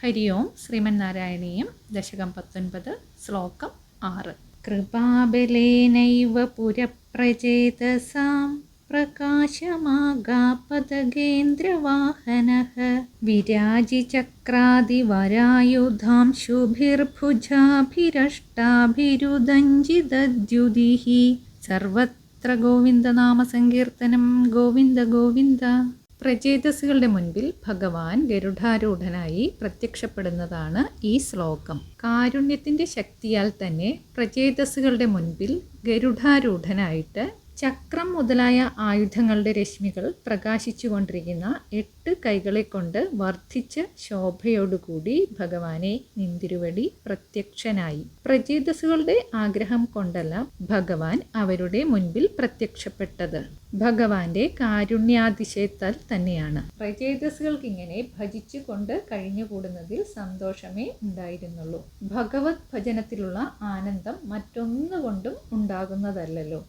ഹരി ഓം ശ്രീമന്നാരായണീയം ദശകം 19 ശ്ലോകം 6. കൃപാബലേനൈവ പുരപ്രചേതസാം പ്രകാശമാഗാപദഗേന്ദ്രവാഹനഃ വിരാജിചക്രാദിവരായുധാംശുഭിർഭുജാഭിരഷ്ടാഭിരുദഞ്ജിതദ്യുതിഃ. സർവത്ര ഗോവിന്ദനാമസങ്കീർത്തനം. ഗോവിന്ദ ഗോവിന്ദ. പ്രചേതസ്സുകളുടെ മുൻപിൽ ഭഗവാൻ ഗരുഡാരൂഢനായി പ്രത്യക്ഷപ്പെടുന്നതാണ് ഈ ശ്ലോകം. കാരുണ്യത്തിൻ്റെ ശക്തിയാൽ തന്നെ പ്രചേതസ്സുകളുടെ മുൻപിൽ ഗരുഡാരൂഢനായിട്ട് ചക്രം മുതലായ ആയുധങ്ങളുടെ രശ്മികൾ പ്രകാശിച്ചു കൊണ്ടിരിക്കുന്ന 8 കൈകളെ കൊണ്ട് വർദ്ധിച്ച ശോഭയോടുകൂടി ഭഗവാനെ നിന്തിരുവടി പ്രത്യക്ഷനായി. പ്രചേതസ്സുകളുടെ ആഗ്രഹം കൊണ്ടല്ല ഭഗവാൻ അവരുടെ മുൻപിൽ പ്രത്യക്ഷപ്പെട്ടത്, ഭഗവാന്റെ കാരുണ്യാതിശയത്താൽ തന്നെയാണ്. പ്രചേതസ്സുകൾക്ക് ഇങ്ങനെ ഭജിച്ചു കൊണ്ട് കഴിഞ്ഞുകൂടുന്നതിൽ സന്തോഷമേ ഉണ്ടായിരുന്നുള്ളൂ. ഭഗവത് ഭജനത്തിലുള്ള ആനന്ദം മറ്റൊന്നുകൊണ്ടും ഉണ്ടാകുന്നതല്ലല്ലോ.